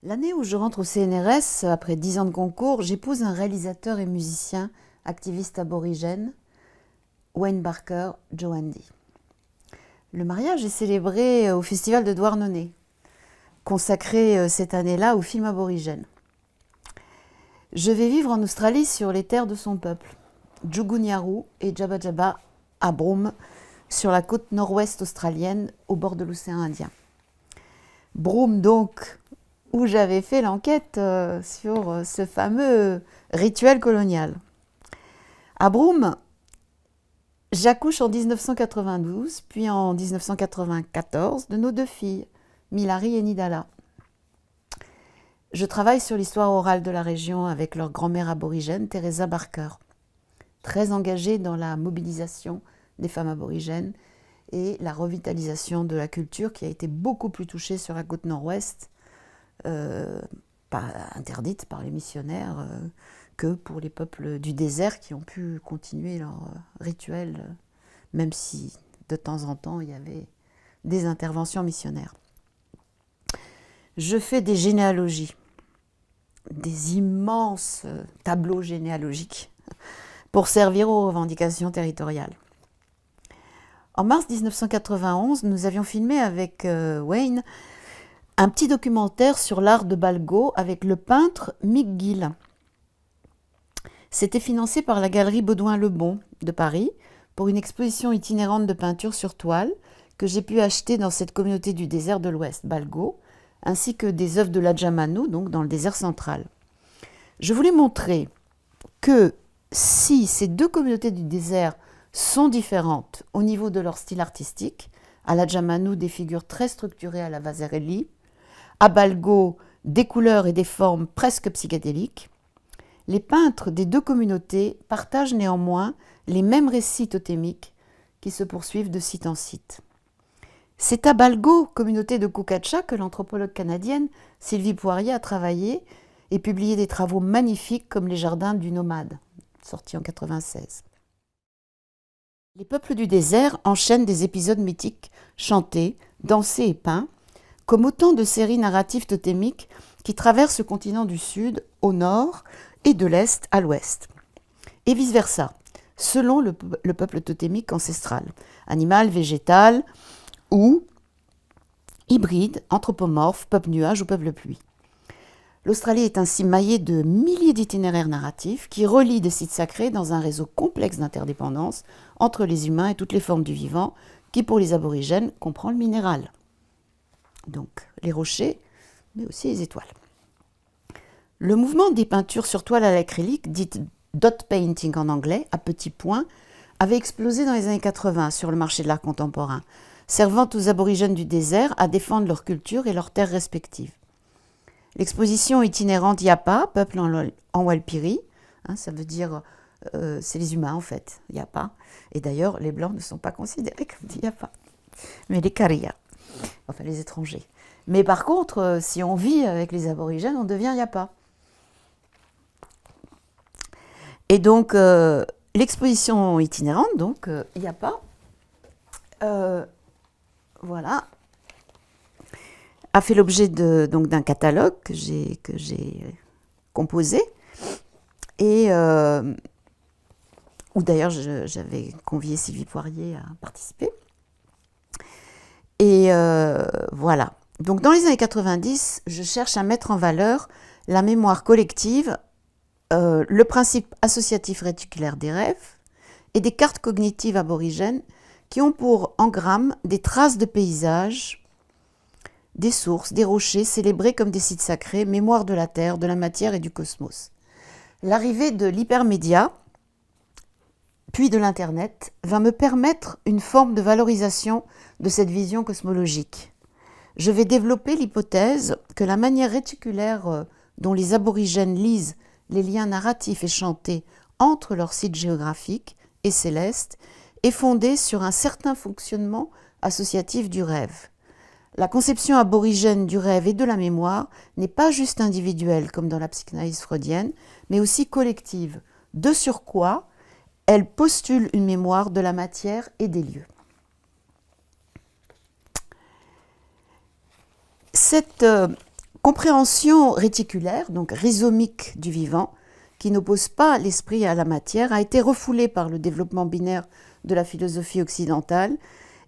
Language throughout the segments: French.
L'année où je rentre au CNRS, après 10 ans de concours, j'épouse un réalisateur et musicien, activiste aborigène, Wayne Barker Djoandi. Le mariage est célébré au festival de Douarnenez, consacré cette année-là au film aborigène. Je vais vivre en Australie sur les terres de son peuple, Djugunyaru et Jaba Jaba à Broome, sur la côte nord-ouest australienne, au bord de l'océan Indien. Broome donc, où j'avais fait l'enquête sur ce fameux rituel colonial. À Broome, j'accouche en 1992, puis en 1994 de nos 2 filles, Milari et Nidala. Je travaille sur l'histoire orale de la région avec leur grand-mère aborigène, Teresa Barker, très engagée dans la mobilisation des femmes aborigènes et la revitalisation de la culture qui a été beaucoup plus touchée sur la côte nord-ouest, interdite par les missionnaires, que pour les peuples du désert qui ont pu continuer leur rituel, même si de temps en temps il y avait des interventions missionnaires. Je fais des généalogies, des immenses tableaux généalogiques pour servir aux revendications territoriales. En mars 1991, nous avions filmé avec Wayne un petit documentaire sur l'art de Balgo avec le peintre Mick Gill. C'était financé par la galerie Baudouin-Lebon de Paris pour une exposition itinérante de peinture sur toile que j'ai pu acheter dans cette communauté du désert de l'Ouest, Balgo, ainsi que des œuvres de l'Adjamanu, donc dans le désert central. Je voulais montrer que si ces 2 communautés du désert sont différentes au niveau de leur style artistique, à l'Adjamanu des figures très structurées à la Vasarely, à Balgo des couleurs et des formes presque psychédéliques, les peintres des 2 communautés partagent néanmoins les mêmes récits totémiques qui se poursuivent de site en site. C'est à Balgo, communauté de Kukacha, que l'anthropologue canadienne Sylvie Poirier a travaillé et publié des travaux magnifiques comme Les Jardins du Nomade, sorti en 1996. Les peuples du désert enchaînent des épisodes mythiques chantés, dansés et peints, comme autant de séries narratives totémiques qui traversent le continent du Sud au nord et de l'Est à l'Ouest. Et vice-versa, selon le peuple totémique ancestral, animal, végétal ou hybride, anthropomorphe, peuple nuage ou peuple pluie. L'Australie est ainsi maillée de milliers d'itinéraires narratifs qui relient des sites sacrés dans un réseau complexe d'interdépendance entre les humains et toutes les formes du vivant qui, pour les aborigènes, comprend le minéral. Donc les rochers, mais aussi les étoiles. Le mouvement des peintures sur toile à l'acrylique, dite dot painting en anglais, à petits points, avait explosé dans les années 80 sur le marché de l'art contemporain, servant aux aborigènes du désert à défendre leur culture et leurs terres respectives. L'exposition itinérante Yapa, peuple en Walpiri, ça veut dire, c'est les humains en fait, Yapa. Et d'ailleurs, les blancs ne sont pas considérés comme des Yapa, mais les Karia, enfin les étrangers. Mais par contre, si on vit avec les aborigènes, on devient Yapa. Et donc, l'exposition itinérante, donc Yapa, voilà, a fait l'objet d'un catalogue que j'ai composé et où d'ailleurs j'avais convié Sylvie Poirier à participer. Et voilà. Donc dans les années 90, je cherche à mettre en valeur la mémoire collective, le principe associatif réticulaire des rêves et des cartes cognitives aborigènes qui ont pour engramme des traces de paysages, des sources, des rochers célébrés comme des sites sacrés, mémoire de la Terre, de la matière et du cosmos. L'arrivée de l'hypermédia, puis de l'Internet, va me permettre une forme de valorisation de cette vision cosmologique. Je vais développer l'hypothèse que la manière réticulaire dont les aborigènes lisent les liens narratifs et chantés entre leurs sites géographiques et célestes est fondée sur un certain fonctionnement associatif du rêve. La conception aborigène du rêve et de la mémoire n'est pas juste individuelle comme dans la psychanalyse freudienne, mais aussi collective, de surcroît, elle postule une mémoire de la matière et des lieux. Cette compréhension réticulaire, donc rhizomique du vivant, qui n'oppose pas l'esprit à la matière, a été refoulée par le développement binaire de la philosophie occidentale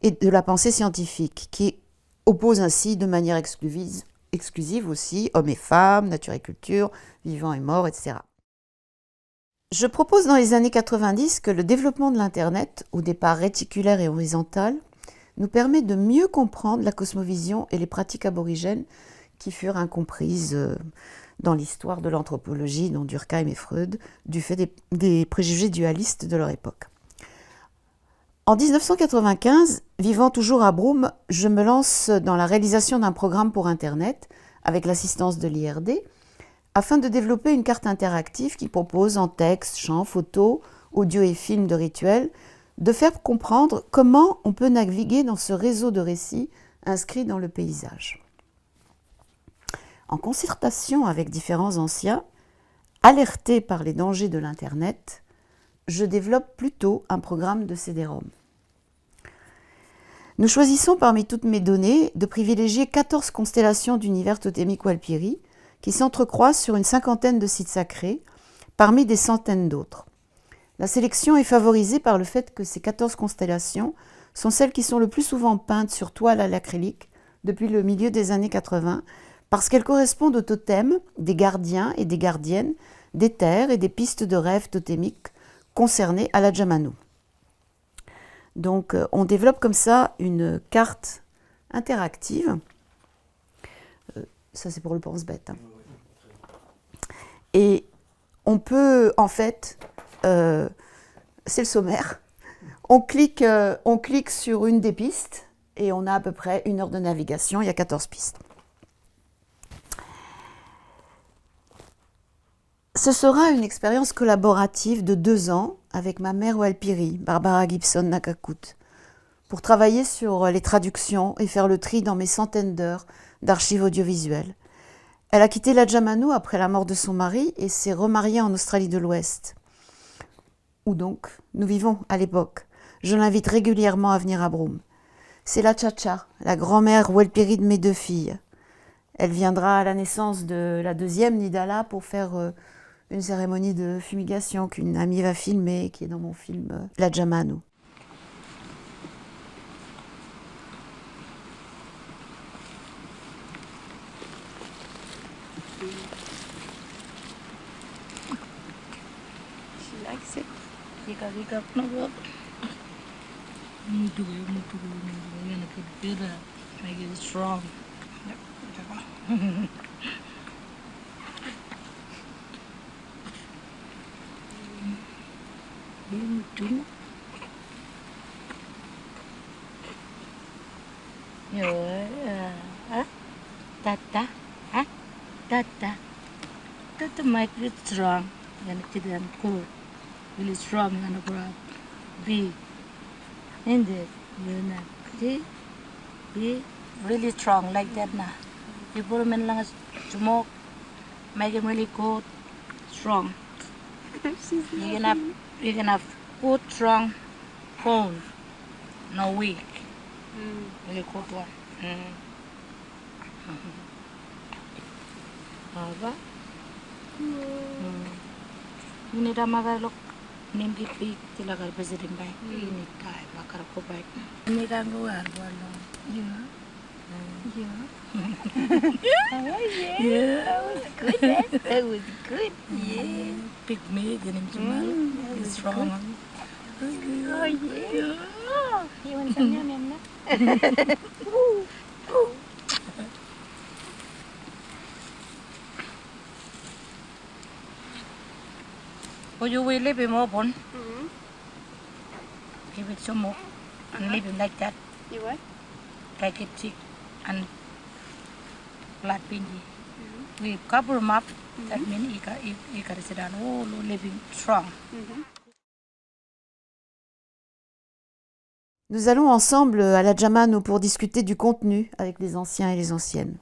et de la pensée scientifique, qui oppose ainsi de manière exclusive aussi hommes et femmes, nature et culture, vivant et mort, etc. Je propose dans les années 90 que le développement de l'Internet, au départ réticulaire et horizontal, nous permet de mieux comprendre la cosmovision et les pratiques aborigènes qui furent incomprises dans l'histoire de l'anthropologie, dont Durkheim et Freud, du fait des préjugés dualistes de leur époque. En 1995, vivant toujours à Broome, je me lance dans la réalisation d'un programme pour Internet, avec l'assistance de l'IRD, afin de développer une carte interactive qui propose en texte, chant, photo, audio et film de rituels, de faire comprendre comment on peut naviguer dans ce réseau de récits inscrits dans le paysage. En concertation avec différents anciens, alertés par les dangers de l'Internet, je développe plutôt un programme de CD-ROM. Nous choisissons parmi toutes mes données de privilégier 14 constellations d'univers totémiques Walpiri qui s'entrecroisent sur une cinquantaine de sites sacrés, parmi des centaines d'autres. La sélection est favorisée par le fait que ces 14 constellations sont celles qui sont le plus souvent peintes sur toile à l'acrylique depuis le milieu des années 80, parce qu'elles correspondent aux totems des gardiens et des gardiennes, des terres et des pistes de rêve totémiques concernées à la Jamanu. Donc on développe comme ça une carte interactive. Ça c'est pour le pense-bête. Et on peut en fait, c'est le sommaire, on clique sur une des pistes et on a à peu près 1 heure de navigation, il y a 14 pistes. Ce sera une expérience collaborative de 2 ans avec ma mère Walpiri, Barbara Gibson Nakakut, pour travailler sur les traductions et faire le tri dans mes centaines d'heures d'archives audiovisuelles. Elle a quitté la Jamanu après la mort de son mari et s'est remariée en Australie de l'Ouest, où donc nous vivons à l'époque. Je l'invite régulièrement à venir à Broome. C'est la Chacha, la grand-mère Walpiri de mes 2 filles. Elle viendra à la naissance de la 2e, Nidala, pour faire une cérémonie de fumigation qu'une amie va filmer, qui est dans mon film La Jamanu. She likes it. Hika no work. Mutu yana kebira, make it strong. Mutu. Tata, tata make it strong. Yana kidan cool, really strong yana grab, big. And it, see, be really strong like that now. People men lang smoke, make him really good, strong. You can have good strong phone, no weak. Really good one. Aba. Ini dah makan lok nimpi pik tilagal president baik. Ini kai bakar ko baik. Ini kan luar bolong. Yeah. Yeah, that was good. That was good. Yeah. Big me ganim cuma. He's strong. Oh yeah. You want some yum na? Oh, you will leave him open. Give it some more and leave him like that. You what? Like it thick and flat pinky. We cover him up That means Ikarisidano living strong. Nous allons ensemble à la Djamano pour discuter du contenu avec les anciens et les anciennes.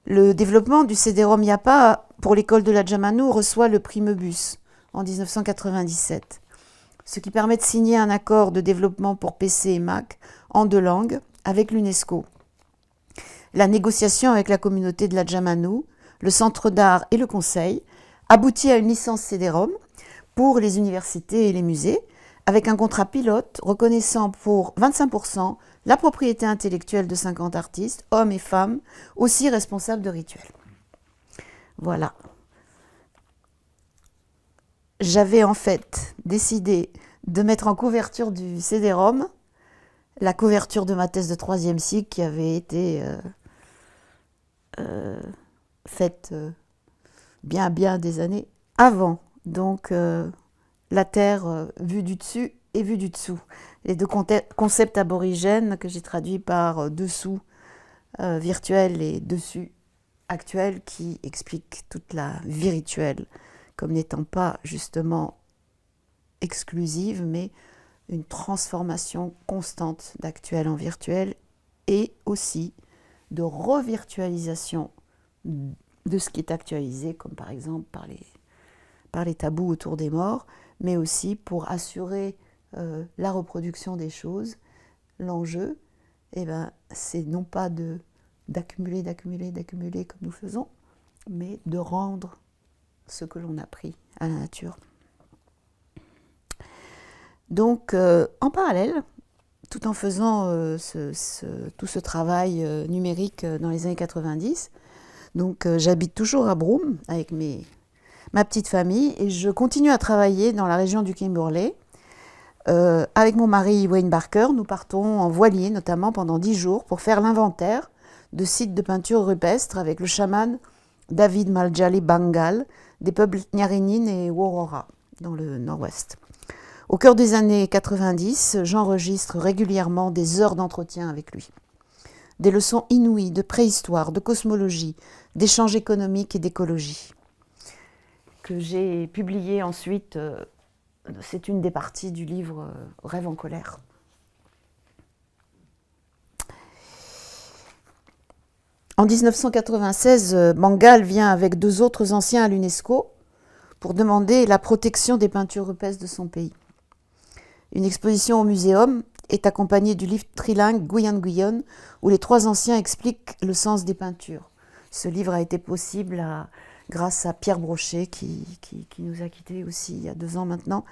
Le développement du CD-ROM Yapa pour l'école de la Djamano reçoit le prix Mebus en 1997, ce qui permet de signer un accord de développement pour PC et Mac en 2 langues avec l'UNESCO. La négociation avec la communauté de la Djamano, le centre d'art et le conseil aboutit à une licence CD-ROM pour les universités et les musées, avec un contrat pilote reconnaissant pour 25% la propriété intellectuelle de 50 artistes, hommes et femmes, aussi responsables de rituels. Voilà. J'avais en fait décidé de mettre en couverture du CD-ROM la couverture de ma thèse de 3e cycle qui avait été faite bien des années avant. Donc la Terre vue du dessus et vue du dessous. Les 2 concepts aborigènes que j'ai traduits par dessous virtuel et dessus actuel qui expliquent toute la vie rituelle comme n'étant pas justement exclusive mais une transformation constante d'actuel en virtuel et aussi de revirtualisation de ce qui est actualisé, comme par exemple par les tabous autour des morts, mais aussi pour assurer la reproduction des choses. L'enjeu, c'est non pas d'accumuler comme nous faisons, mais de rendre ce que l'on a pris à la nature. Donc, en parallèle, tout en faisant tout ce travail numérique dans les années 90, donc j'habite toujours à Broome avec ma petite famille et je continue à travailler dans la région du Kimberley. Avec mon mari Wayne Barker, nous partons en voilier notamment pendant 10 jours pour faire l'inventaire de sites de peinture rupestre avec le chaman David Maljali Bangal des peuples Nyarinine et Worora dans le nord-ouest. Au cœur des années 90, j'enregistre régulièrement des heures d'entretien avec lui. Des leçons inouïes de préhistoire, de cosmologie, d'échanges économiques et d'écologie, que j'ai publié ensuite. C'est une des parties du livre Rêve en colère. En 1996, Bangal vient avec 2 autres anciens à l'UNESCO pour demander la protection des peintures rupestres de son pays. Une exposition au muséum est accompagnée du livre trilingue Guyan Guyon, où les 3 anciens expliquent le sens des peintures. Ce livre a été possible grâce à Pierre Brochet, qui nous a quittés aussi il y a 2 ans maintenant,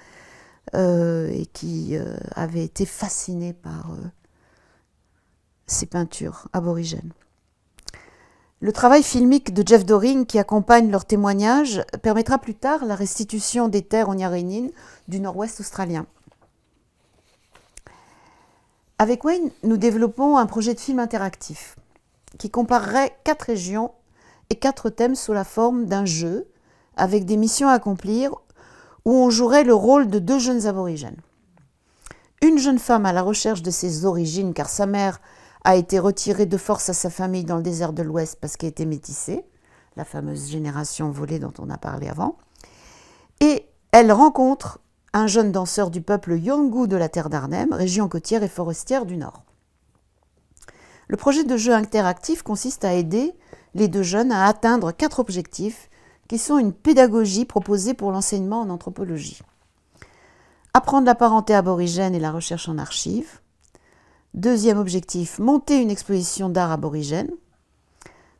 et qui avait été fasciné par ces peintures aborigènes. Le travail filmique de Jeff Doring, qui accompagne leurs témoignages, permettra plus tard la restitution des terres aux Nyarinine du nord-ouest australien. Avec Wayne, nous développons un projet de film interactif qui comparerait 4 régions et 4 thèmes sous la forme d'un jeu avec des missions à accomplir où on jouerait le rôle de 2 jeunes aborigènes. Une jeune femme à la recherche de ses origines car sa mère a été retirée de force à sa famille dans le désert de l'Ouest parce qu'elle était métissée, la fameuse génération volée dont on a parlé avant. Et elle rencontre un jeune danseur du peuple Yolngu de la terre d'Arnhem, région côtière et forestière du Nord. Le projet de jeu interactif consiste à aider les 2 jeunes à atteindre 4 objectifs qui sont une pédagogie proposée pour l'enseignement en anthropologie. Apprendre la parenté aborigène et la recherche en archives. 2e objectif, monter une exposition d'art aborigène.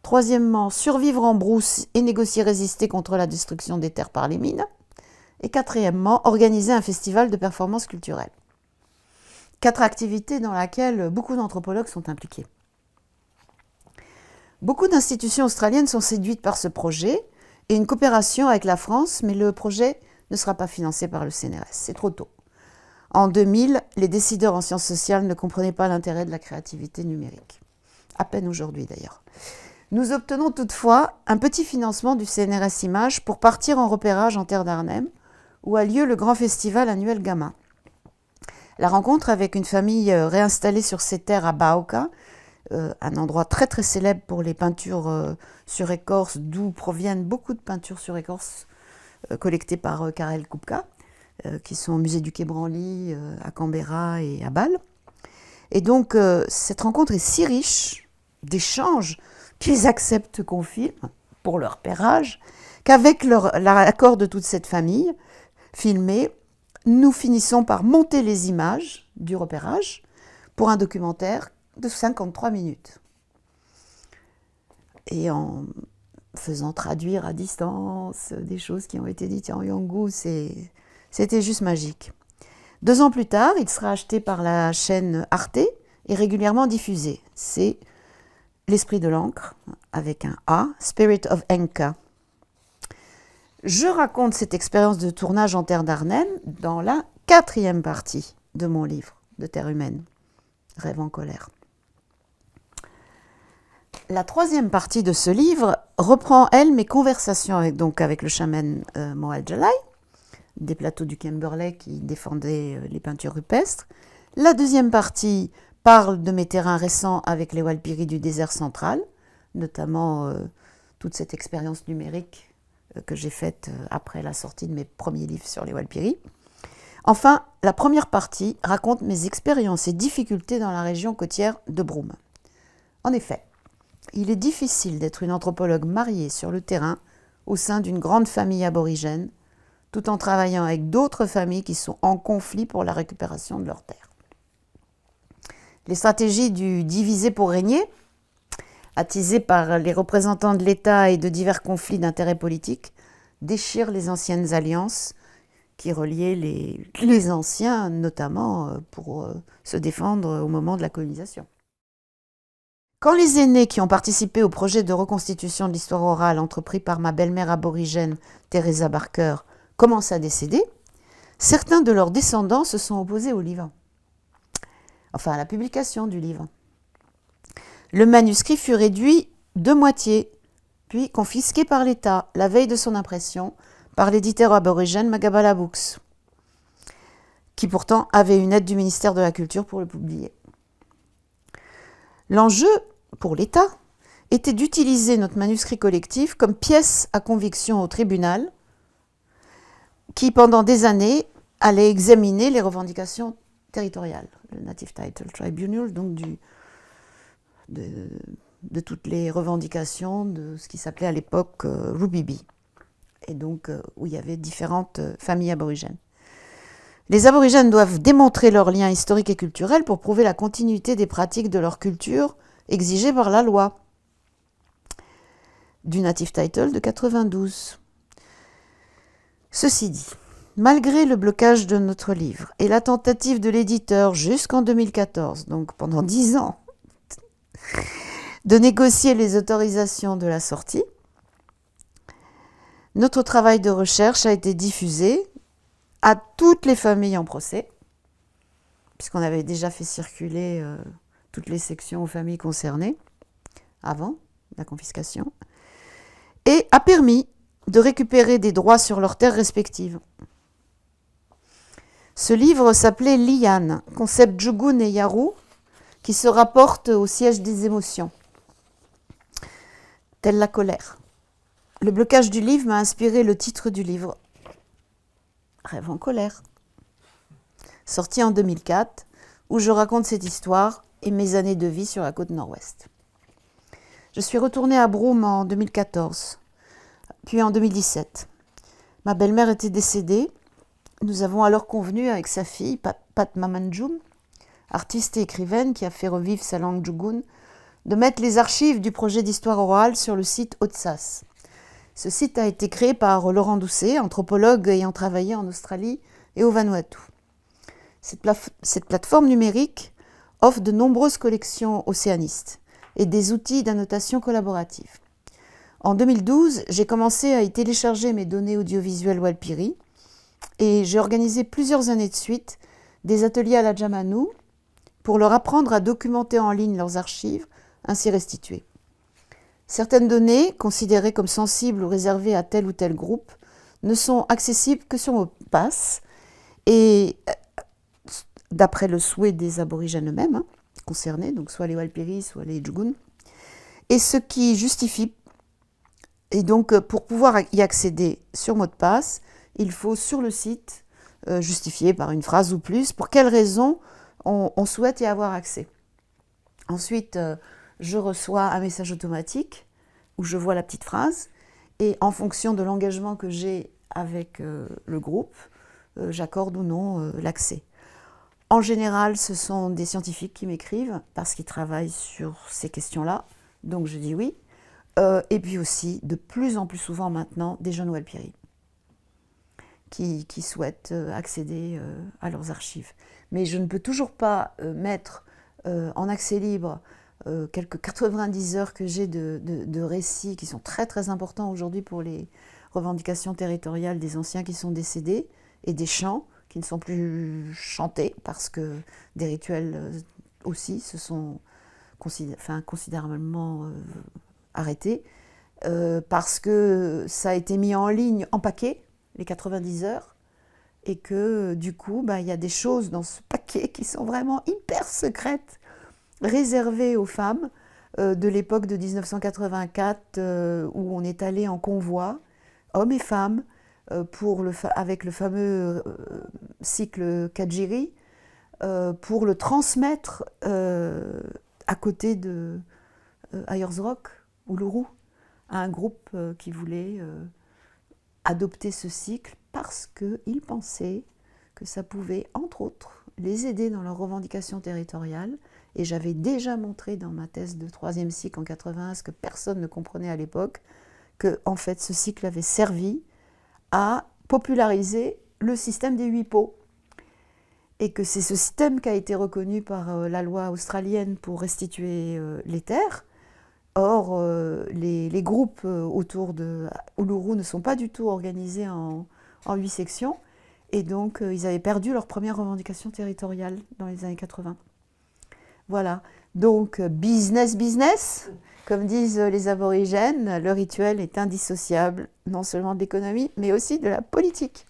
3e, survivre en brousse et négocier résister contre la destruction des terres par les mines. Et 4e, organiser un festival de performances culturelles. 4 activités dans lesquelles beaucoup d'anthropologues sont impliqués. Beaucoup d'institutions australiennes sont séduites par ce projet et une coopération avec la France, mais le projet ne sera pas financé par le CNRS, c'est trop tôt. En 2000, les décideurs en sciences sociales ne comprenaient pas l'intérêt de la créativité numérique. À peine aujourd'hui d'ailleurs. Nous obtenons toutefois un petit financement du CNRS Images pour partir en repérage en terre d'Arnhem, où a lieu le grand festival annuel Gamma. La rencontre avec une famille réinstallée sur ses terres à Baoka un endroit très très célèbre pour les peintures sur écorce, d'où proviennent beaucoup de peintures sur écorce collectées par Karel Kupka, qui sont au musée du Quai Branly, à Canberra et à Bâle. Et donc cette rencontre est si riche d'échanges qu'ils acceptent qu'on filme pour leur repérage, qu'avec l'accord de toute cette famille filmée, nous finissons par monter les images du repérage pour un documentaire de 53 minutes. Et en faisant traduire à distance des choses qui ont été dites en Yolngu, c'était juste magique. 2 ans plus tard, il sera acheté par la chaîne Arte et régulièrement diffusé. C'est L'Esprit de l'encre, avec un A, Spirit of Enka. Je raconte cette expérience de tournage en terre d'Ardennes dans la 4e partie de mon livre de Terre humaine, Rêve en colère. La 3e partie de ce livre reprend, elle, mes conversations avec le chaman Moal Jalai, des plateaux du Kimberley qui défendaient les peintures rupestres. La 2e partie parle de mes terrains récents avec les Walpiri du désert central, notamment toute cette expérience numérique que j'ai faite après la sortie de mes premiers livres sur les Walpiri. Enfin, la première partie raconte mes expériences et difficultés dans la région côtière de Broome. En effet, il est difficile d'être une anthropologue mariée sur le terrain au sein d'une grande famille aborigène, tout en travaillant avec d'autres familles qui sont en conflit pour la récupération de leurs terres. Les stratégies du diviser pour régner, attisées par les représentants de l'État et de divers conflits d'intérêts politiques, déchirent les anciennes alliances qui reliaient les anciens, notamment pour se défendre au moment de la colonisation. Quand les aînés qui ont participé au projet de reconstitution de l'histoire orale entrepris par ma belle-mère aborigène, Teresa Barker, commencent à décéder, certains de leurs descendants se sont opposés au livre. Enfin, à la publication du livre. Le manuscrit fut réduit de moitié, puis confisqué par l'État la veille de son impression par l'éditeur aborigène Magabala Books, qui pourtant avait une aide du ministère de la Culture pour le publier. L'enjeu, pour l'État, était d'utiliser notre manuscrit collectif comme pièce à conviction au tribunal, qui pendant des années allait examiner les revendications territoriales, le Native Title Tribunal, donc de toutes les revendications de ce qui s'appelait à l'époque Rubibi, et donc où il y avait différentes familles aborigènes. Les aborigènes doivent démontrer leurs liens historiques et culturels pour prouver la continuité des pratiques de leur culture exigées par la loi du Native Title de 92. Ceci dit, malgré le blocage de notre livre et la tentative de l'éditeur jusqu'en 2014, donc pendant 10 ans, de négocier les autorisations de la sortie, notre travail de recherche a été diffusé à toutes les familles en procès, puisqu'on avait déjà fait circuler toutes les sections aux familles concernées avant la confiscation, et a permis de récupérer des droits sur leurs terres respectives. Ce livre s'appelait Lian, concept Jugun et Yaru, qui se rapporte au siège des émotions, telle la colère. Le blocage du livre m'a inspiré le titre du livre, Rêve en colère, sorti en 2004, où je raconte cette histoire et mes années de vie sur la côte nord-ouest. Je suis retournée à Broome en 2014, puis en 2017. Ma belle-mère était décédée. Nous avons alors convenu avec sa fille, Pat Mamanjum, artiste et écrivaine qui a fait revivre sa langue Jugun, de mettre les archives du projet d'histoire orale sur le site Otsas. Ce site a été créé par Laurent Doucet, anthropologue ayant travaillé en Australie et au Vanuatu. Cette plateforme numérique offre de nombreuses collections océanistes et des outils d'annotation collaborative. En 2012, j'ai commencé à y télécharger mes données audiovisuelles Walpiri et j'ai organisé plusieurs années de suite des ateliers à la Jamanu pour leur apprendre à documenter en ligne leurs archives ainsi restituées. Certaines données, considérées comme sensibles ou réservées à tel ou tel groupe, ne sont accessibles que sur mot de passe et, d'après le souhait des aborigènes eux-mêmes, concernés, donc soit les Walpiri, soit les Djugun, et ce qui justifie. Et donc, pour pouvoir y accéder sur mot de passe, il faut sur le site justifier par une phrase ou plus pour quelles raisons on souhaite y avoir accès. Ensuite, je reçois un message automatique où je vois la petite phrase et en fonction de l'engagement que j'ai avec le groupe, j'accorde ou non l'accès. En général, ce sont des scientifiques qui m'écrivent parce qu'ils travaillent sur ces questions-là, donc je dis oui. Et puis aussi, de plus en plus souvent maintenant, des jeunes Walpiri qui souhaitent accéder à leurs archives. Mais je ne peux toujours pas mettre en accès libre quelques 90 heures que j'ai de récits qui sont très très importants aujourd'hui pour les revendications territoriales des anciens qui sont décédés, et des chants qui ne sont plus chantés parce que des rituels aussi se sont considérablement arrêtés, parce que ça a été mis en ligne en paquet, les 90 heures, et que du coup, il y a des choses dans ce paquet qui sont vraiment hyper secrètes, réservées aux femmes de l'époque de 1984, où on est allé en convoi, hommes et femmes, avec le fameux cycle Kajiri, pour le transmettre à côté de Ayers Rock, Uluru, à un groupe qui voulait adopter ce cycle parce qu'ils pensaient que ça pouvait, entre autres, les aider dans leurs revendications territoriales. Et j'avais déjà montré dans ma thèse de 3e cycle en 81, ce que personne ne comprenait à l'époque, que en fait, ce cycle avait servi à populariser le système des 8 pots. Et que c'est ce système qui a été reconnu par la loi australienne pour restituer les terres. Or, les groupes autour de Uluru ne sont pas du tout organisés en 8 sections, et donc ils avaient perdu leur première revendication territoriale dans les années 80. Voilà, donc business, comme disent les aborigènes, le rituel est indissociable non seulement de l'économie, mais aussi de la politique.